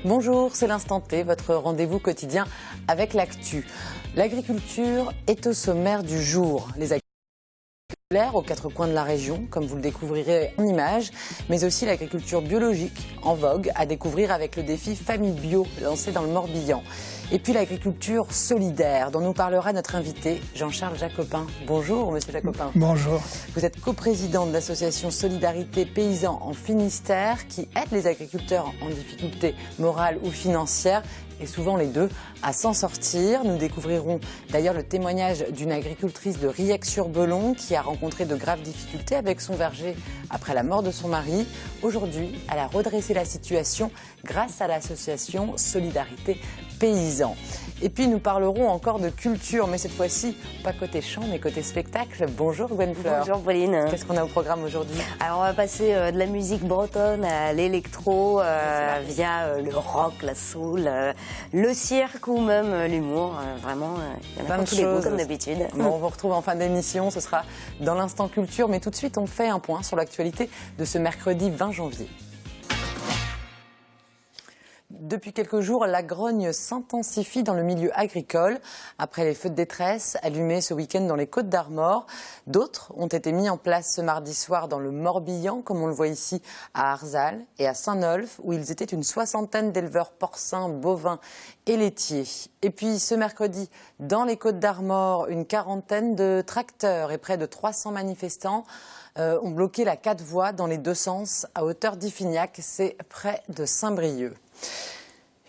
Bonjour, c'est l'Instant T, votre rendez-vous quotidien avec l'actu. L'agriculture est au sommaire du jour. Les agriculteurs aux quatre coins de la région, comme vous le découvrirez en images, mais aussi l'agriculture biologique en vogue à découvrir avec le défi Famille Bio lancé dans le Morbihan. Et puis l'agriculture solidaire dont nous parlera notre invité Jean-Charles Jacopin. Bonjour Monsieur Jacopin. Bonjour. Vous êtes coprésident de l'association Solidarité Paysans en Finistère qui aide les agriculteurs en difficulté morale ou financière et souvent les deux à s'en sortir. Nous découvrirons d'ailleurs le témoignage d'une agricultrice de Riec-sur-Belon qui a rencontré de graves difficultés avec son verger après la mort de son mari. Aujourd'hui, elle a redressé la situation grâce à l'association Solidarité Paysans. Et puis nous parlerons encore de culture, mais cette fois-ci, pas côté chant, mais côté spectacle. Bonjour Gwen Fleur. Bonjour Pauline. Qu'est-ce qu'on a au programme aujourd'hui? Alors on va passer de la musique bretonne à l'électro, via le rock, la soul, le cirque ou même l'humour. Vraiment, il y en a pour tous les goûts comme d'habitude. Bon, on vous retrouve en fin d'émission, ce sera dans l'instant culture, mais tout de suite on fait un point sur l'actualité de ce mercredi 20 janvier. Depuis quelques jours, la grogne s'intensifie dans le milieu agricole. Après les feux de détresse allumés ce week-end dans les Côtes-d'Armor, d'autres ont été mis en place ce mardi soir dans le Morbihan, comme on le voit ici à Arzal et à Saint-Nolff, où ils étaient une soixantaine d'éleveurs porcins, bovins et laitiers. Et puis ce mercredi, dans les Côtes-d'Armor, une quarantaine de tracteurs et près de 300 manifestants ont bloqué la 4 voies dans les deux sens à hauteur d'Iffignac, c'est près de Saint-Brieuc.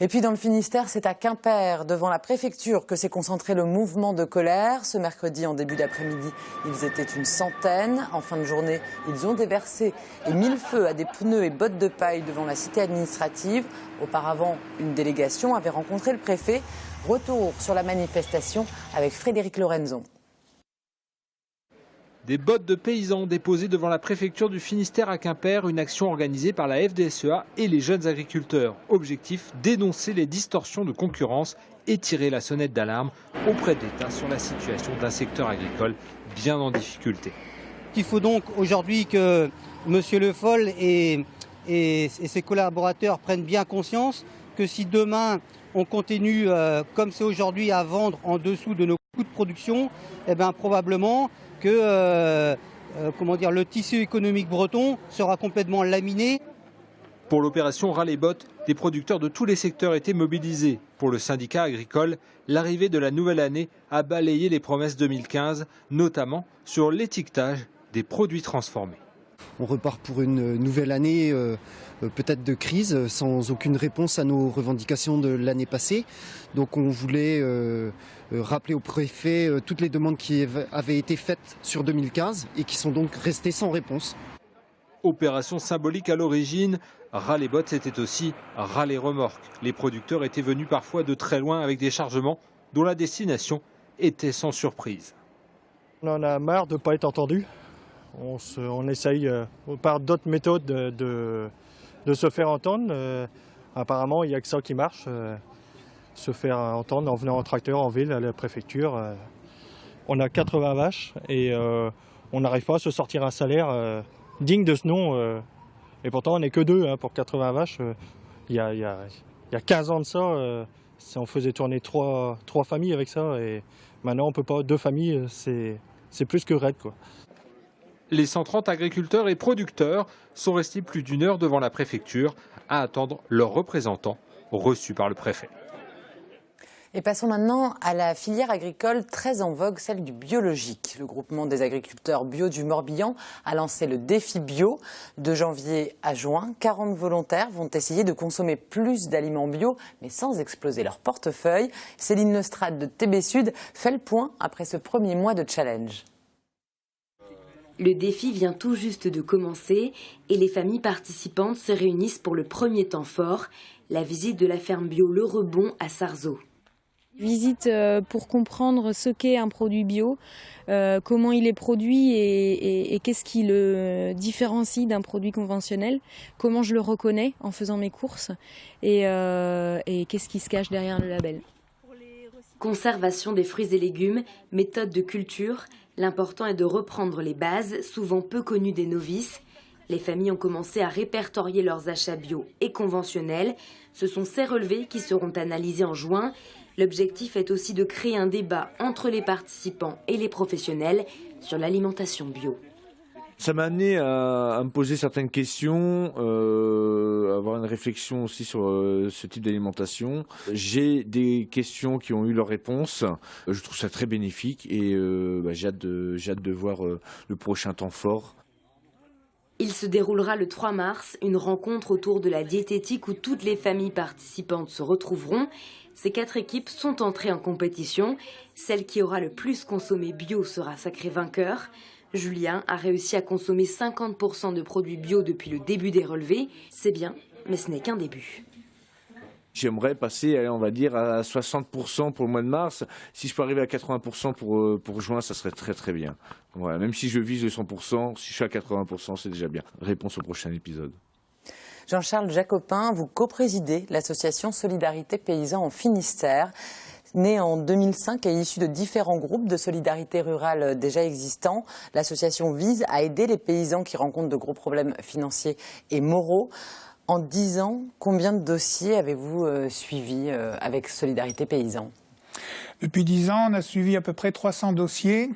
Et puis dans le Finistère, c'est à Quimper, devant la préfecture, que s'est concentré le mouvement de colère. Ce mercredi, en début d'après-midi, ils étaient une centaine. En fin de journée, ils ont déversé et mis le feu à des pneus et bottes de paille devant la cité administrative. Auparavant, une délégation avait rencontré le préfet. Retour sur la manifestation avec Frédéric Lorenzon. Des bottes de paysans déposées devant la préfecture du Finistère à Quimper, une action organisée par la FDSEA et les jeunes agriculteurs. Objectif, dénoncer les distorsions de concurrence et tirer la sonnette d'alarme auprès de l'État sur la situation d'un secteur agricole bien en difficulté. Il faut donc aujourd'hui que M. Le Foll et ses collaborateurs prennent bien conscience que si demain on continue comme c'est aujourd'hui à vendre en dessous de nos coûts de production, eh bien probablement que le tissu économique breton sera complètement laminé. Pour l'opération Ras-les-Bottes, des producteurs de tous les secteurs étaient mobilisés. Pour le syndicat agricole, l'arrivée de la nouvelle année a balayé les promesses 2015, notamment sur l'étiquetage des produits transformés. On repart pour une nouvelle année peut-être de crise, sans aucune réponse à nos revendications de l'année passée. Donc on voulait rappeler au préfet toutes les demandes qui avaient été faites sur 2015 et qui sont donc restées sans réponse. Opération symbolique à l'origine, Ras-les-Bottes c'était aussi Ras-les-remorques. Les producteurs étaient venus parfois de très loin avec des chargements dont la destination était sans surprise. On en a marre de ne pas être entendu. On essaye par d'autres méthodes de se faire entendre. Apparemment, il n'y a que ça qui marche. Se faire entendre en venant en tracteur en ville à la préfecture. On a 80 vaches et on n'arrive pas à se sortir un salaire digne de ce nom. Et pourtant, on n'est que deux pour 80 vaches. Il y a 15 ans de ça, on faisait tourner trois familles avec ça. Et maintenant, on ne peut pas. 2 familles, c'est plus que raide, quoi. Les 130 agriculteurs et producteurs sont restés plus d'1 heure devant la préfecture à attendre leurs représentants reçus par le préfet. Et passons maintenant à la filière agricole très en vogue, celle du biologique. Le groupement des agriculteurs bio du Morbihan a lancé le défi bio. De janvier à juin, 40 volontaires vont essayer de consommer plus d'aliments bio, mais sans exploser leur portefeuille. Céline Lestrade de TB Sud fait le point après ce premier mois de challenge. Le défi vient tout juste de commencer et les familles participantes se réunissent pour le premier temps fort, la visite de la ferme bio Le Rebond à Sarzeau. Visite pour comprendre ce qu'est un produit bio, comment il est produit et qu'est-ce qui le différencie d'un produit conventionnel, comment je le reconnais en faisant mes courses et qu'est-ce qui se cache derrière le label. Conservation des fruits et légumes, méthode de culture, l'important est de reprendre les bases, souvent peu connues des novices. Les familles ont commencé à répertorier leurs achats bio et conventionnels. Ce sont ces relevés qui seront analysés en juin. L'objectif est aussi de créer un débat entre les participants et les professionnels sur l'alimentation bio. Ça m'a amené à me poser certaines questions, avoir une réflexion aussi sur ce type d'alimentation. J'ai des questions qui ont eu leur réponse. Je trouve ça très bénéfique et j'ai hâte de voir le prochain temps fort. Il se déroulera le 3 mars, une rencontre autour de la diététique où toutes les familles participantes se retrouveront. Ces 4 équipes sont entrées en compétition. Celle qui aura le plus consommé bio sera sacrée vainqueur. Julien a réussi à consommer 50% de produits bio depuis le début des relevés. C'est bien, mais ce n'est qu'un début. J'aimerais passer, on va dire, à 60% pour le mois de mars. Si je peux arriver à 80% pour juin, ça serait très très bien. Voilà, même si je vise le 100%, si je suis à 80%, c'est déjà bien. Réponse au prochain épisode. Jean-Charles Jacopin, vous coprésidez l'association Solidarité Paysans en Finistère. Née en 2005 et issue de différents groupes de solidarité rurale déjà existants, l'association vise à aider les paysans qui rencontrent de gros problèmes financiers et moraux. En 10 ans, combien de dossiers avez-vous suivis avec Solidarité Paysans? Depuis 10 ans, on a suivi à peu près 300 dossiers.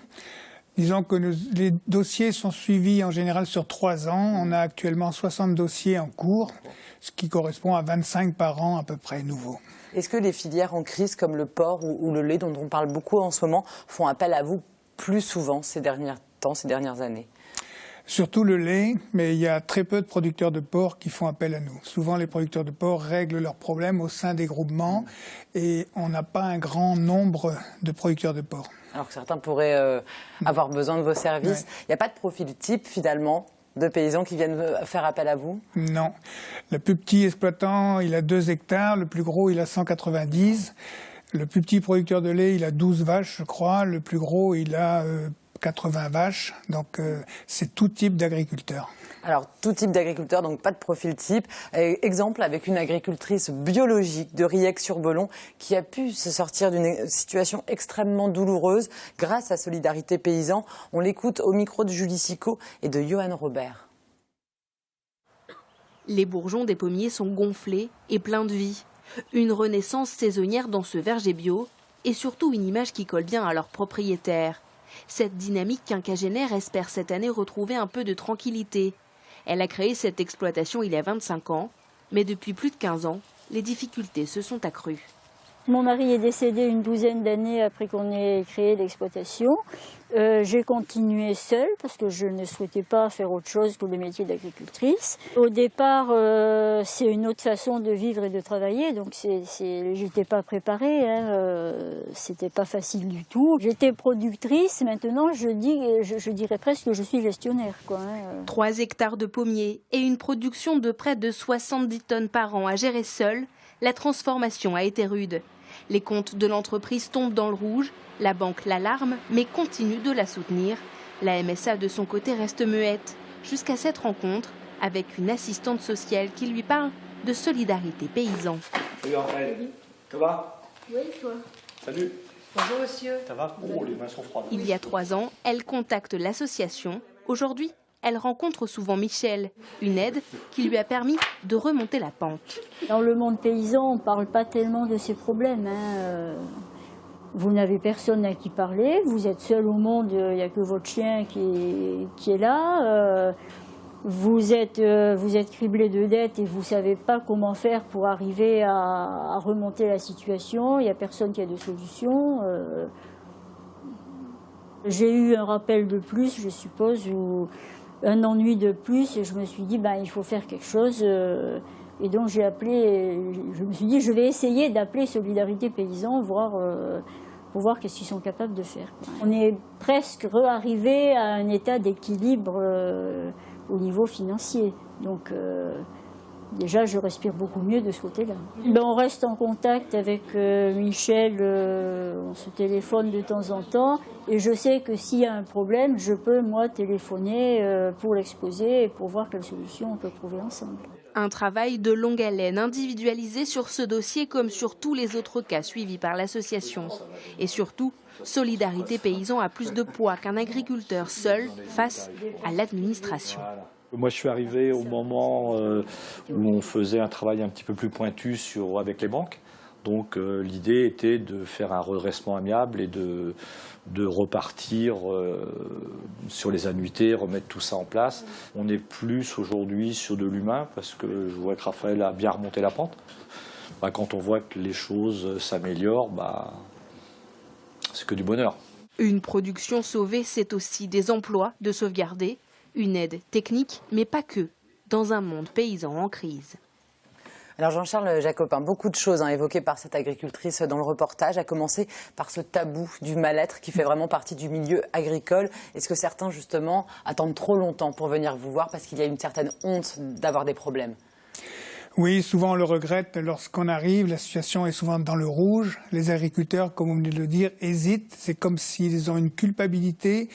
Disons que les dossiers sont suivis en général sur 3 ans. On a actuellement 60 dossiers en cours, ce qui correspond à 25 par an à peu près nouveaux. Est-ce que les filières en crise comme le porc ou le lait, dont on parle beaucoup en ce moment, font appel à vous plus souvent ces dernières années? Surtout le lait, mais il y a très peu de producteurs de porc qui font appel à nous. Souvent, les producteurs de porc règlent leurs problèmes au sein des groupements et on n'a pas un grand nombre de producteurs de porc. Alors que certains pourraient avoir besoin de vos services. Il n'y a pas de profil type, finalement, de paysans qui viennent faire appel à vous? Non. Le plus petit exploitant, il a 2 hectares. Le plus gros, il a 190. Le plus petit producteur de lait, il a 12 vaches, je crois. Le plus gros, il a 80 vaches. Donc, c'est tout type d'agriculteur. Alors, tout type d'agriculteur, donc pas de profil type. Exemple avec une agricultrice biologique de Riec-sur-Belon qui a pu se sortir d'une situation extrêmement douloureuse grâce à Solidarité Paysans. On l'écoute au micro de Julie Sicot et de Johan Robert. Les bourgeons des pommiers sont gonflés et pleins de vie. Une renaissance saisonnière dans ce verger bio et surtout une image qui colle bien à leurs propriétaires. Cette dynamique quinquagénaire espère cette année retrouver un peu de tranquillité. Elle a créé cette exploitation il y a 25 ans, mais depuis plus de 15 ans, les difficultés se sont accrues. Mon mari est décédé une douzaine d'années après qu'on ait créé l'exploitation. J'ai continué seule parce que je ne souhaitais pas faire autre chose que le métier d'agricultrice. Au départ, c'est une autre façon de vivre et de travailler, donc j'étais pas préparée, c'était pas facile du tout. J'étais productrice, maintenant je dirais presque que je suis gestionnaire, quoi. 3 hectares de pommiers et une production de près de 70 tonnes par an à gérer seule, la transformation a été rude. Les comptes de l'entreprise tombent dans le rouge, la banque l'alarme mais continue de la soutenir. La MSA de son côté reste muette, jusqu'à cette rencontre avec une assistante sociale qui lui parle de Solidarité Paysans. Salut Raphaël, ça va? Oui, toi. Salut. Bonjour monsieur. Ça va? Oh, les mains sont froides. Il y a 3 ans, elle contacte l'association. Aujourd'hui, elle rencontre souvent Michel, une aide qui lui a permis de remonter la pente. Dans le monde paysan, on ne parle pas tellement de ces problèmes. Vous n'avez personne à qui parler, vous êtes seul au monde, il n'y a que votre chien qui est là. Vous êtes criblé de dettes et vous ne savez pas comment faire pour arriver à remonter la situation. Il n'y a personne qui a de solution. J'ai eu un rappel de plus, je suppose, ou un ennui de plus, et je me suis dit, il faut faire quelque chose. Et donc je me suis dit, je vais essayer d'appeler Solidarité Paysans, pour voir qu'est-ce qu'ils sont capables de faire. On est presque arrivé à un état d'équilibre au niveau financier. Donc déjà, je respire beaucoup mieux de ce côté-là. On reste en contact avec Michel, on se téléphone de temps en temps. Et je sais que s'il y a un problème, je peux, moi, téléphoner pour l'exposer et pour voir quelle solution on peut trouver ensemble. Un travail de longue haleine, individualisé sur ce dossier comme sur tous les autres cas suivis par l'association. Et surtout, Solidarité Paysans a plus de poids qu'un agriculteur seul face à l'administration. Moi, je suis arrivé au moment où on faisait un travail un petit peu plus pointu avec les banques. Donc l'idée était de faire un redressement amiable et de repartir sur les annuités, remettre tout ça en place. On est plus aujourd'hui sur de l'humain parce que je vois que Raphaël a bien remonté la pente. Quand on voit que les choses s'améliorent, c'est que du bonheur. Une production sauvée, c'est aussi des emplois de sauvegarder, une aide technique, mais pas que, dans un monde paysan en crise. Alors Jean-Charles Jacopin, beaucoup de choses évoquées par cette agricultrice dans le reportage, à commencer par ce tabou du mal-être qui fait vraiment partie du milieu agricole. Est-ce que certains, justement, attendent trop longtemps pour venir vous voir parce qu'il y a une certaine honte d'avoir des problèmes ? Oui, souvent on le regrette lorsqu'on arrive, la situation est souvent dans le rouge. Les agriculteurs, comme vous venez de le dire, hésitent. C'est comme s'ils ont une culpabilité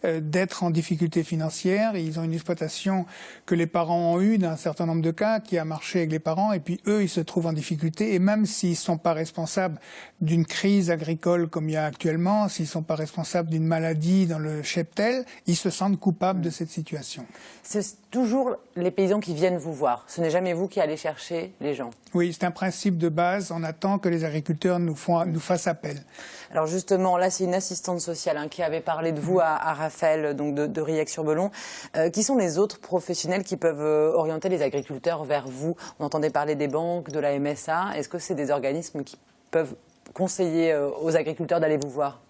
d'être en difficulté financière. Ils ont une exploitation que les parents ont eue dans un certain nombre de cas, qui a marché avec les parents, et puis eux, ils se trouvent en difficulté. Et même s'ils ne sont pas responsables d'une crise agricole comme il y a actuellement, s'ils ne sont pas responsables d'une maladie dans le cheptel, ils se sentent coupables de cette situation. C'est toujours les paysans qui viennent vous voir. Ce n'est jamais vous qui allez chercher les gens. Oui, c'est un principe de base. On attend que les agriculteurs nous fassent appel. Alors justement, là, c'est une assistante sociale qui avait parlé de vous à Raphaël, donc de Riec-sur-Belon. Qui sont les autres professionnels qui peuvent orienter les agriculteurs vers vous? On entendait parler des banques, de la MSA. Est-ce que c'est des organismes qui peuvent conseiller aux agriculteurs d'aller vous voir?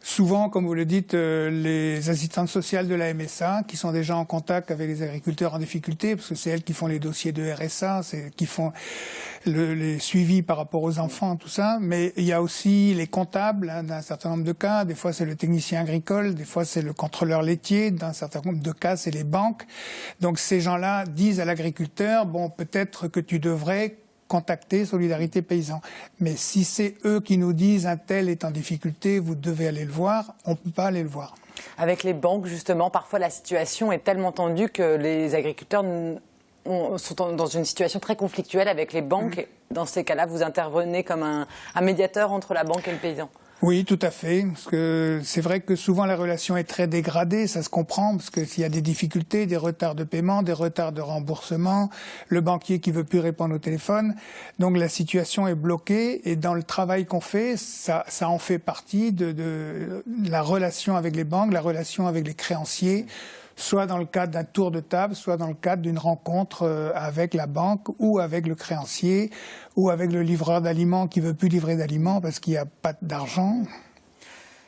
Souvent, comme vous le dites, les assistantes sociales de la MSA, qui sont déjà en contact avec les agriculteurs en difficulté, parce que c'est elles qui font les dossiers de RSA, c'est qui font les suivis par rapport aux enfants, tout ça. Mais il y a aussi les comptables, dans un certain nombre de cas. Des fois, c'est le technicien agricole, des fois, c'est le contrôleur laitier. Dans un certain nombre de cas, c'est les banques. Donc, ces gens-là disent à l'agriculteur, bon, peut-être que tu devrais contacter Solidarité Paysan. Mais si c'est eux qui nous disent un tel est en difficulté, vous devez aller le voir, on ne peut pas aller le voir. Avec les banques, justement, parfois la situation est tellement tendue que les agriculteurs sont dans une situation très conflictuelle avec les banques. Dans ces cas-là, vous intervenez comme un médiateur entre la banque et le paysan. Oui, tout à fait. Parce que c'est vrai que souvent la relation est très dégradée, ça se comprend, parce que s'il y a des difficultés, des retards de paiement, des retards de remboursement, le banquier qui veut plus répondre au téléphone, donc la situation est bloquée. Et dans le travail qu'on fait, ça en fait partie de la relation avec les banques, la relation avec les créanciers, soit dans le cadre d'un tour de table, soit dans le cadre d'une rencontre avec la banque ou avec le créancier ou avec le livreur d'aliments qui ne veut plus livrer d'aliments parce qu'il n'y a pas d'argent.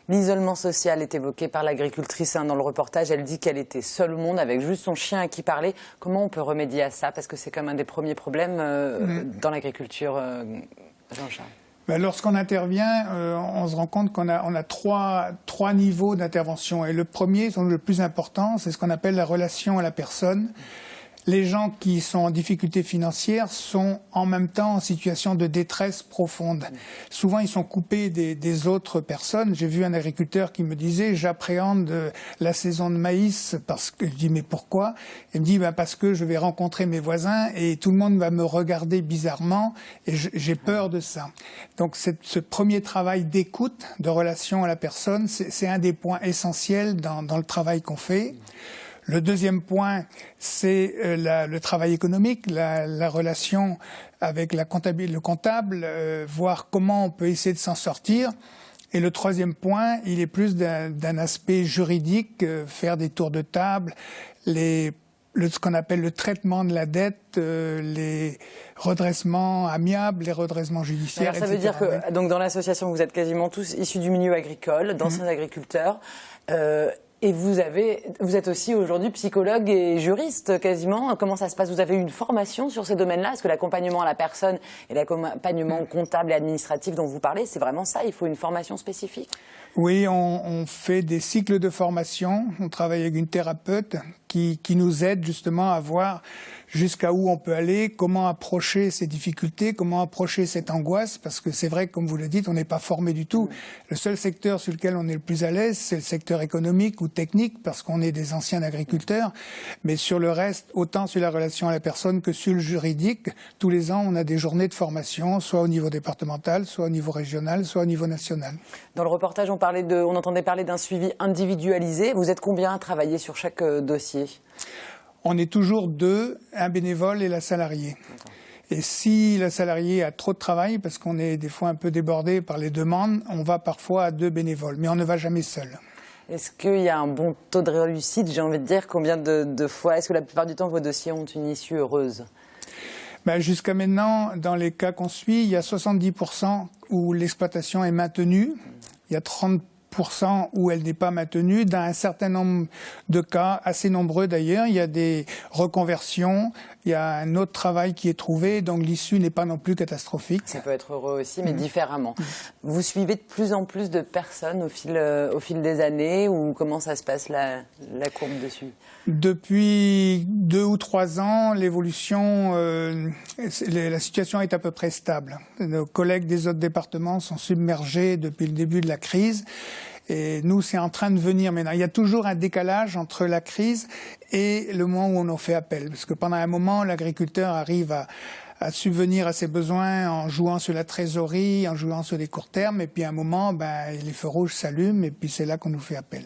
L'isolement social est évoqué par l'agricultrice dans le reportage. Elle dit qu'elle était seule au monde avec juste son chien à qui parler. Comment on peut remédier à ça? Parce que c'est comme un des premiers problèmes dans l'agriculture, Jean-Charles. Lorsqu'on intervient, on se rend compte qu'on a trois niveaux d'intervention. Et le premier, le plus important, c'est ce qu'on appelle la relation à la personne. Les gens qui sont en difficulté financière sont en même temps en situation de détresse profonde. Souvent, ils sont coupés des autres personnes. J'ai vu un agriculteur qui me disait « j'appréhende la saison de maïs » parce que je dis « mais pourquoi ?» Il me dit « parce que je vais rencontrer mes voisins et tout le monde va me regarder bizarrement et j'ai peur de ça. » Donc ce premier travail d'écoute, de relation à la personne, c'est un des points essentiels dans le travail qu'on fait. Le deuxième point, c'est le travail économique, la relation avec le comptable, voir comment on peut essayer de s'en sortir. Et le troisième point, il est plus d'un aspect juridique, faire des tours de table, ce qu'on appelle le traitement de la dette, les redressements amiables, les redressements judiciaires, alors, ça veut dire que donc, dans l'association, vous êtes quasiment tous issus du milieu agricole, d'anciens agriculteurs. Et vous êtes aussi aujourd'hui psychologue et juriste quasiment. Comment ça se passe? Vous avez eu une formation sur ces domaines-là? Est-ce que l'accompagnement à la personne et l'accompagnement comptable et administratif dont vous parlez, c'est vraiment ça? Il faut une formation spécifique? Oui, on fait des cycles de formation. On travaille avec une thérapeute qui nous aide justement à voir jusqu'à où on peut aller, comment approcher ces difficultés, comment approcher cette angoisse, parce que c'est vrai que, comme vous le dites, on n'est pas formé du tout. Le seul secteur sur lequel on est le plus à l'aise, c'est le secteur économique ou technique, parce qu'on est des anciens agriculteurs. Mais sur le reste, autant sur la relation à la personne que sur le juridique, tous les ans, on a des journées de formation, soit au niveau départemental, soit au niveau régional, soit au niveau national. Dans le reportage, on entendait parler d'un suivi individualisé. Vous êtes combien à travailler sur chaque dossier? On est toujours deux, un bénévole et la salariée. Et si la salariée a trop de travail, parce qu'on est des fois un peu débordé par les demandes, on va parfois à 2 bénévoles, mais on ne va jamais seul. Est-ce qu'il y a un bon taux de réussite, j'ai envie de dire, combien de fois, est-ce que la plupart du temps vos dossiers ont une issue heureuse? Jusqu'à maintenant, dans les cas qu'on suit, il y a 70% où l'exploitation est maintenue, il y a 30% où elle n'est pas maintenue. Dans un certain nombre de cas, assez nombreux d'ailleurs, il y a des reconversions, il y a un autre travail qui est trouvé, donc l'issue n'est pas non plus catastrophique. Ça peut être heureux aussi, mais différemment. Vous suivez de plus en plus de personnes au fil des années, ou comment ça se passe la courbe dessus? Depuis 2 ou 3 ans, l'évolution, la situation est à peu près stable. Nos collègues des autres départements sont submergés depuis le début de la crise. Et nous, c'est en train de venir maintenant. Il y a toujours un décalage entre la crise et le moment où on en fait appel. Parce que pendant un moment, l'agriculteur arrive à subvenir à ses besoins en jouant sur la trésorerie, en jouant sur les courts termes. Et puis à un moment, les feux rouges s'allument et puis c'est là qu'on nous fait appel.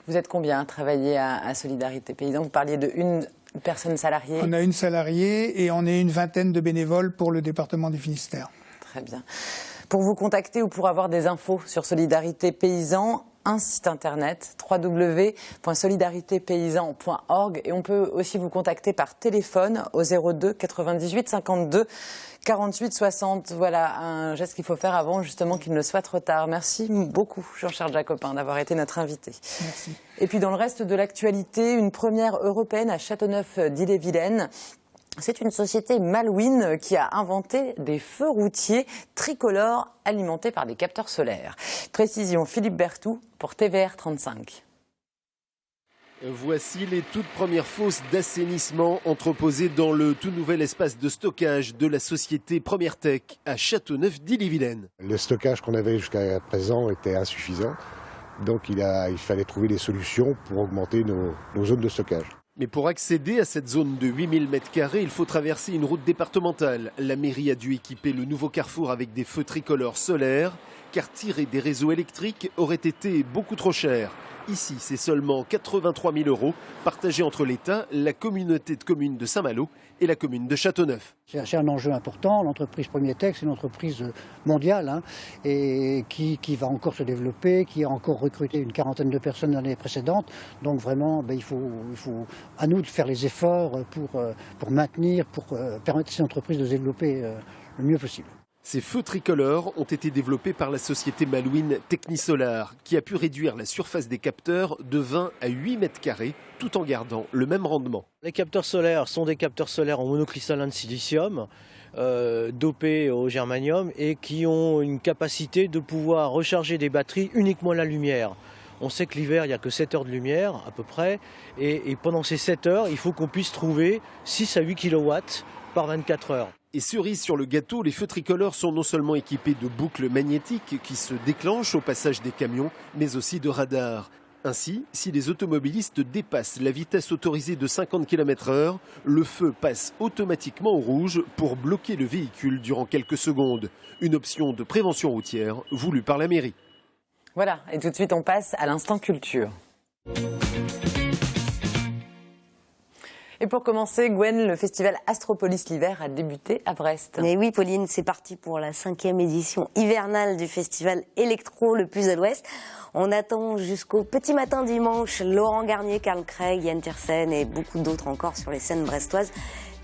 Vous êtes combien à travailler à Solidarité Paysan? Vous parliez de une personne salariée. On a une salariée et on est une vingtaine de bénévoles pour le département du Finistère. Très bien. Pour vous contacter ou pour avoir des infos sur Solidarité Paysan, un site internet www.solidaritépaysan.org, et on peut aussi vous contacter par téléphone au 02 98 52 48 60. Voilà un geste qu'il faut faire avant justement qu'il ne soit trop tard. Merci beaucoup Jean-Charles Jacopin d'avoir été notre invité. Merci. Et puis dans le reste de l'actualité, une première européenne à Châteauneuf-d'Ille-et-Vilaine. C'est une société Malouine qui a inventé des feux routiers tricolores alimentés par des capteurs solaires. Précision Philippe Berthoud pour TVR 35. Voici les toutes premières fosses d'assainissement entreposées dans le tout nouvel espace de stockage de la société Première Tech à Châteauneuf-d'Ille-et-Vilaine. Le stockage qu'on avait jusqu'à présent était insuffisant, donc il fallait trouver des solutions pour augmenter nos zones de stockage. Mais pour accéder à cette zone de 8000 m², il faut traverser une route départementale. La mairie a dû équiper le nouveau carrefour avec des feux tricolores solaires, car tirer des réseaux électriques aurait été beaucoup trop cher. Ici, c'est seulement 83 000 € partagés entre l'État, la communauté de communes de Saint-Malo et la commune de Châteauneuf. C'est un enjeu important. L'entreprise Premier Tech, c'est une entreprise mondiale et qui va encore se développer, qui a encore recruté une quarantaine de personnes l'année précédente. Donc vraiment, il faut à nous de faire les efforts pour maintenir, pour permettre à cette entreprise de se développer le mieux possible. Ces feux tricolores ont été développés par la société Malouine Technisolar, qui a pu réduire la surface des capteurs de 20 à 8 m², tout en gardant le même rendement. Les capteurs solaires sont des capteurs solaires en monocristalline de silicium, dopés au germanium, et qui ont une capacité de pouvoir recharger des batteries uniquement à la lumière. On sait que l'hiver, il n'y a que 7 heures de lumière à peu près, et pendant ces 7 heures, il faut qu'on puisse trouver 6 à 8 kW par 24 heures. Et cerise sur le gâteau, les feux tricolores sont non seulement équipés de boucles magnétiques qui se déclenchent au passage des camions, mais aussi de radars. Ainsi, si les automobilistes dépassent la vitesse autorisée de 50 km/h, le feu passe automatiquement au rouge pour bloquer le véhicule durant quelques secondes. Une option de prévention routière voulue par la mairie. Voilà, et tout de suite on passe à l'instant culture. Et pour commencer, Gwen, le festival Astropolis l'hiver a débuté à Brest. Mais oui, Pauline, c'est parti pour la 5e édition hivernale du festival électro le plus à l'ouest. On attend jusqu'au petit matin dimanche Laurent Garnier, Carl Craig, Yann Tiersen et beaucoup d'autres encore sur les scènes brestoises.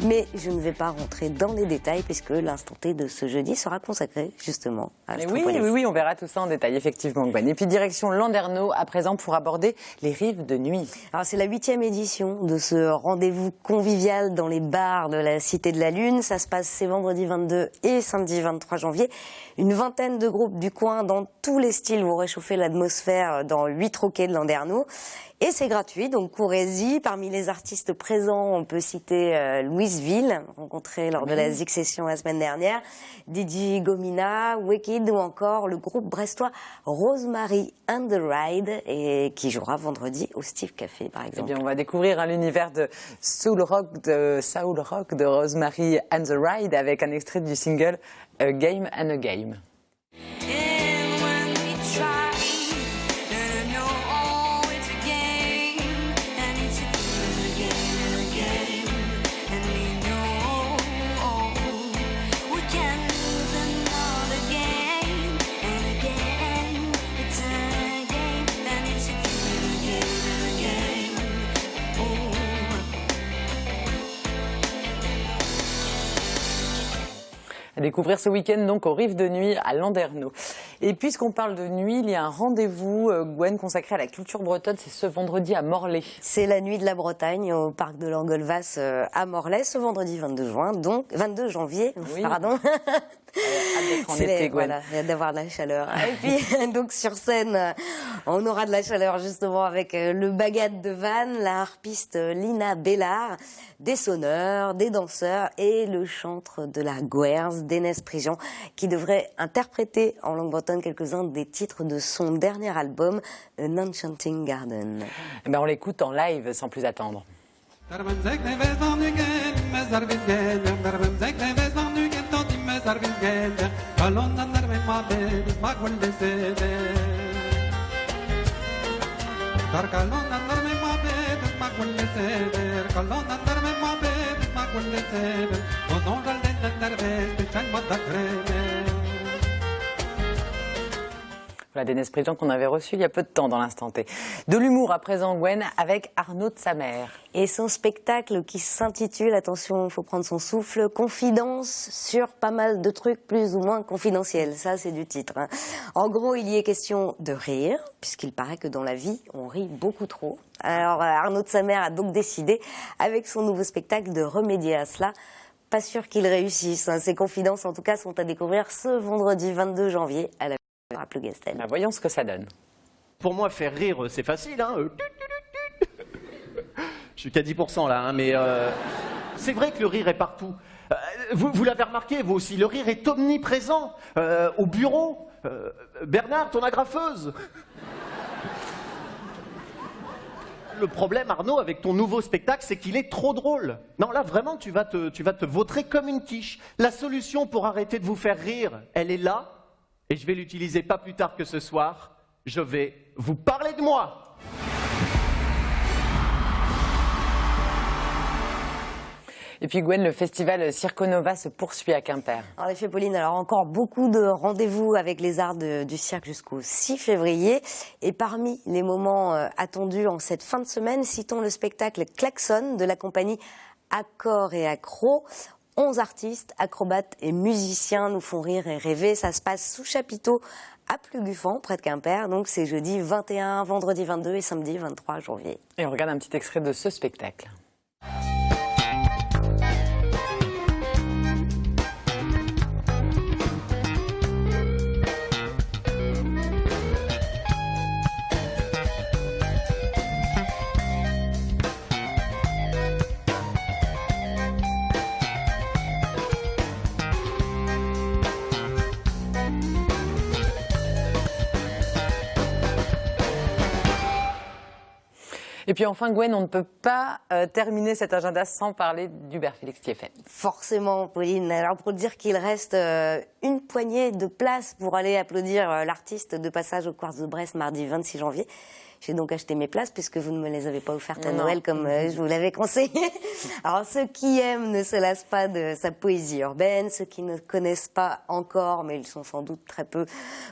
Mais je ne vais pas rentrer dans les détails puisque l'instant T de ce jeudi sera consacré justement à Astropolis. Oui, on verra tout ça en détail, effectivement, Gwen. Et puis direction Landerneau à présent pour aborder les rives de nuit. Alors c'est la 8e édition de ce rendez-vous convivial dans les bars de la Cité de la Lune. Ça se passe ces vendredi 22 et samedi 23 janvier. Une vingtaine de groupes du coin dans tous les styles vont réchauffer l'atmosphère dans 8 troquets de Landerneau. Et c'est gratuit, donc courez-y. Parmi les artistes présents, on peut citer Louise Ville, rencontrée lors de la Zik Session la semaine dernière, DJ Gomina, Wicked ou encore le groupe brestois Rosemary and the Ride, et qui jouera vendredi au Steve Café, par exemple. Eh bien, on va découvrir l'univers de Soul Rock de Rosemary and the Ride avec un extrait du single A Game and a Game. Again. À découvrir ce week-end donc au Rives de Nuit à Landerneau. Et puisqu'on parle de nuit, il y a un rendez-vous, Gwen, consacré à la culture bretonne. C'est ce vendredi à Morlaix. C'est la nuit de la Bretagne au parc de l'Angolvasse à Morlaix, ce vendredi 22 janvier. Oui. Pardon. Voilà, il y a d'avoir de la chaleur. Et puis, donc, sur scène, on aura de la chaleur, justement, avec le Bagat de Vannes, la harpiste Lina Bellard, des sonneurs, des danseurs et le chantre de la Guerze, Dénès Prigent, qui devrait interpréter en langue bretonne quelques-uns des titres de son dernier album, An Enchanting Garden. Eh ben, on l'écoute en live sans plus attendre. Voilà, Dénès Prigent qu'on avait reçu il y a peu de temps dans l'instant T. De l'humour à présent, Gwen, avec Arnaud de Samer. Et son spectacle qui s'intitule, attention, il faut prendre son souffle, Confidence sur pas mal de trucs plus ou moins confidentiels. Ça, c'est du titre. Hein. En gros, il y est question de rire, puisqu'il paraît que dans la vie, on rit beaucoup trop. Alors, Arnaud de Samer a donc décidé, avec son nouveau spectacle, de remédier à cela. Pas sûr qu'il réussisse. Hein. Ces confidences, en tout cas, sont à découvrir ce vendredi 22 janvier à la Plougastel. Ben, voyons ce que ça donne. Pour moi, faire rire, c'est facile. Hein. Je suis qu'à 10% là, hein, mais c'est vrai que le rire est partout. Vous l'avez remarqué, vous aussi, le rire est omniprésent. Au bureau, Bernard, ton agrafeuse. Le problème, Arnaud, avec ton nouveau spectacle, c'est qu'il est trop drôle. Non, là, vraiment, tu vas te vautrer comme une quiche. La solution pour arrêter de vous faire rire, elle est là. Et je vais l'utiliser pas plus tard que ce soir. Je vais vous parler de moi. Et puis Gwen, le festival Circo Nova se poursuit à Quimper. En effet, Pauline, alors encore beaucoup de rendez-vous avec les arts du cirque jusqu'au 6 février. Et parmi les moments attendus en cette fin de semaine, citons le spectacle Klaxon de la compagnie Accor et Accro. 11 artistes, acrobates et musiciens nous font rire et rêver. Ça se passe sous chapiteau à Pluguffan, près de Quimper. Donc c'est jeudi 21, vendredi 22 et samedi 23 janvier. Et on regarde un petit extrait de ce spectacle. Et puis enfin, Gwen, on ne peut pas terminer cet agenda sans parler d'Hubert Félix Thieffet. Forcément, Pauline. Alors pour dire qu'il reste une poignée de places pour aller applaudir l'artiste de passage au Quartz de Brest mardi 26 janvier. J'ai donc acheté mes places puisque vous ne me les avez pas offertes à Noël comme je vous l'avais conseillé. Alors ceux qui aiment ne se lassent pas de sa poésie urbaine, ceux qui ne connaissent pas encore, mais ils sont sans doute très peu,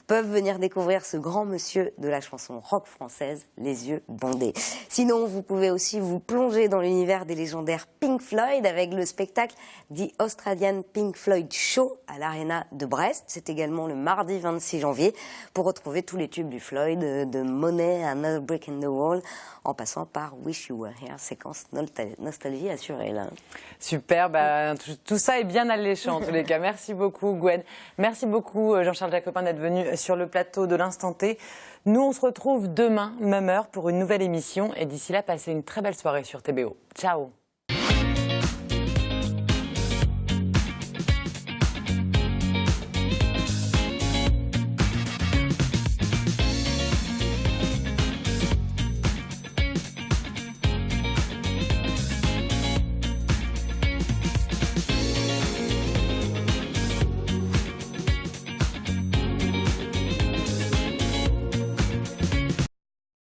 peuvent venir découvrir ce grand monsieur de la chanson rock française, les yeux bandés. Sinon, vous pouvez aussi vous plonger dans l'univers des légendaires Pink Floyd avec le spectacle The Australian Pink Floyd Show à l'Arena de Brest. C'est également le mardi 26 janvier pour retrouver tous les tubes du Floyd, de Money à Another Brick in the Wall, en passant par Wish You Were Here, séquence nostalgie assurée là. Super, tout ça est bien alléchant en tous les cas. Merci beaucoup Gwen. Merci beaucoup Jean-Charles Jacopin d'être venu sur le plateau de l'Instant T. Nous on se retrouve demain, même heure, pour une nouvelle émission. Et d'ici là, passez une très belle soirée sur TBO. Ciao.